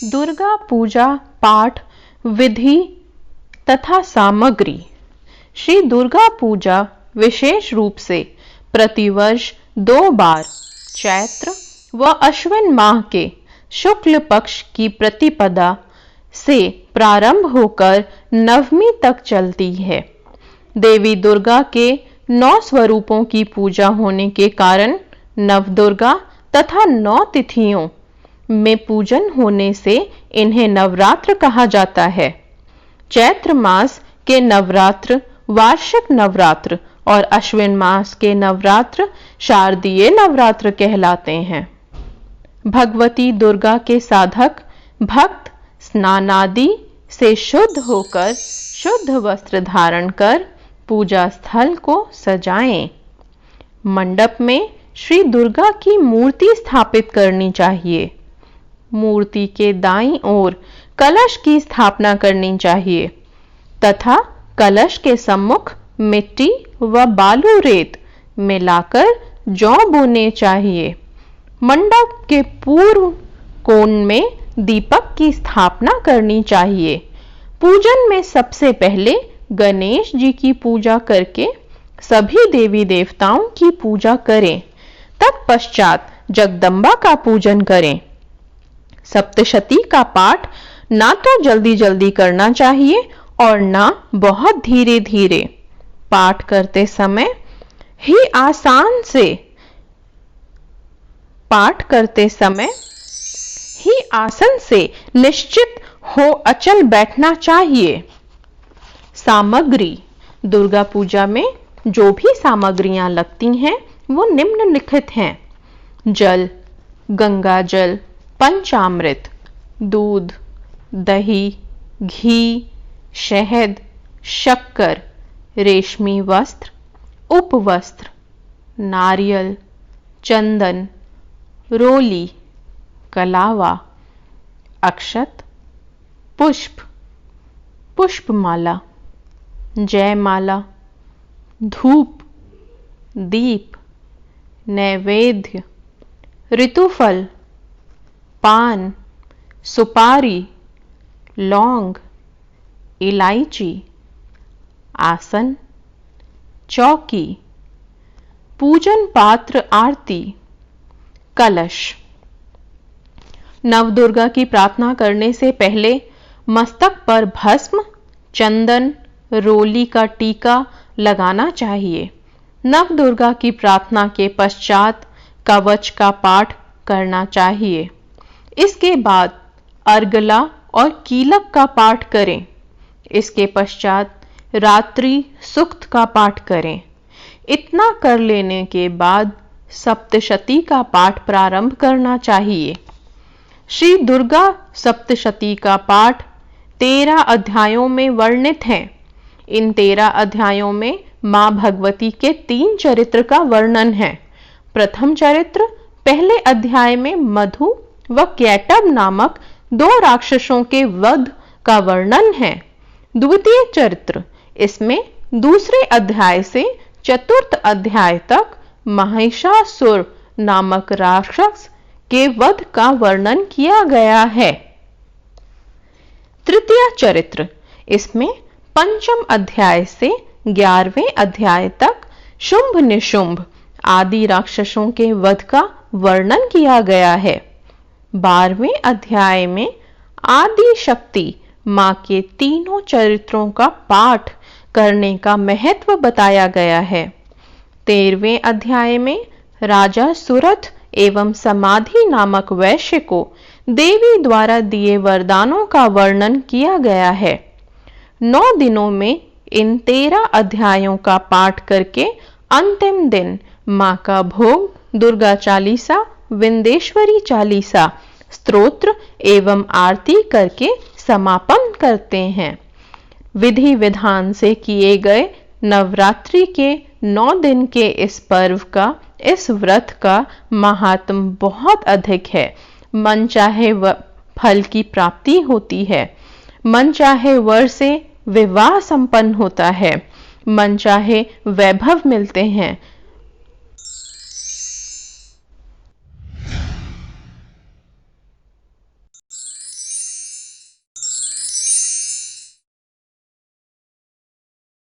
दुर्गा पूजा पाठ विधि तथा सामग्री। श्री दुर्गा पूजा विशेष रूप से प्रतिवर्ष 2 बार चैत्र व अश्विन माह के शुक्ल पक्ष की प्रतिपदा से प्रारंभ होकर नवमी तक चलती है। देवी दुर्गा के 9 स्वरूपों की पूजा होने के कारण नवदुर्गा तथा 9 तिथियों में पूजन होने से इन्हें नवरात्र कहा जाता है। चैत्र मास के नवरात्र वार्षिक नवरात्र और अश्विन मास के नवरात्र शारदीय नवरात्र कहलाते हैं। भगवती दुर्गा के साधक भक्त स्नानादि से शुद्ध होकर शुद्ध वस्त्र धारण कर पूजा स्थल को सजाएं। मंडप में श्री दुर्गा की मूर्ति स्थापित करनी चाहिए। मूर्ति के दाईं ओर कलश की स्थापना करनी चाहिए तथा कलश के सम्मुख मिट्टी व बालू रेत मिलाकर जौ बोने चाहिए। मंडप के पूर्व कोण में दीपक की स्थापना करनी चाहिए। पूजन में सबसे पहले गणेश जी की पूजा करके सभी देवी देवताओं की पूजा करें। तत्पश्चात जगदम्बा का पूजन करें। सप्तशती का पाठ ना तो जल्दी जल्दी करना चाहिए और ना बहुत धीरे धीरे। पाठ करते समय ही आसन से निश्चित हो अचल बैठना चाहिए। सामग्री। दुर्गा पूजा में जो भी सामग्रियां लगती हैं वो निम्नलिखित हैं। जल, गंगा जल, पंचामृत, दूध, दही, घी, शहद, शक्कर, रेशमी वस्त्र, उपवस्त्र, नारियल, चंदन, रोली, कलावा, अक्षत, पुष्प, पुष्पमाला, जयमाला, धूप, दीप, नैवेद्य, ऋतुफल, पान, सुपारी, लौंग, इलायची, आसन, चौकी, पूजन पात्र आरती, कलश। नवदुर्गा की प्रार्थना करने से पहले मस्तक पर भस्म, चंदन, रोली का टीका लगाना चाहिए। नवदुर्गा की प्रार्थना के पश्चात कवच का पाठ करना चाहिए। इसके बाद अर्गला और कीलक का पाठ करें। इसके पश्चात रात्रि सुक्त का पाठ करें। इतना कर लेने के बाद सप्तशती का पाठ प्रारंभ करना चाहिए। श्री दुर्गा सप्तशती का पाठ 13 अध्यायों में वर्णित है। इन 13 अध्यायों में मां भगवती के 3 चरित्र का वर्णन है। प्रथम चरित्र पहले अध्याय में मधु व कैटभ नामक 2 राक्षसों के वध का वर्णन है। द्वितीय चरित्र इसमें दूसरे अध्याय से चतुर्थ अध्याय तक महिषासुर नामक राक्षस के वध का वर्णन किया गया है। तृतीय चरित्र इसमें पंचम अध्याय से 11वें अध्याय तक शुंभ निशुंभ आदि राक्षसों के वध का वर्णन किया गया है। 12वें अध्याय में आदि शक्ति मां के तीनों चरित्रों का पाठ करने का महत्व बताया गया है। 13वें अध्याय में राजा सुरथ एवं समाधि नामक वैश्य को देवी द्वारा दिए वरदानों का वर्णन किया गया है। 9 दिनों में इन 13 अध्यायों का पाठ करके अंतिम दिन मां का भोग दुर्गा चालीसा, विंदेश्वरी चालीसा, स्तोत्र एवं आरती करके समापन करते हैं। विधि विधान से किए गए नवरात्रि के 9 दिन के इस पर्व का, इस व्रत का महात्म बहुत अधिक है। मन चाहे फल की प्राप्ति होती है। मन चाहे वर से विवाह संपन्न होता है। मन चाहे वैभव मिलते हैं।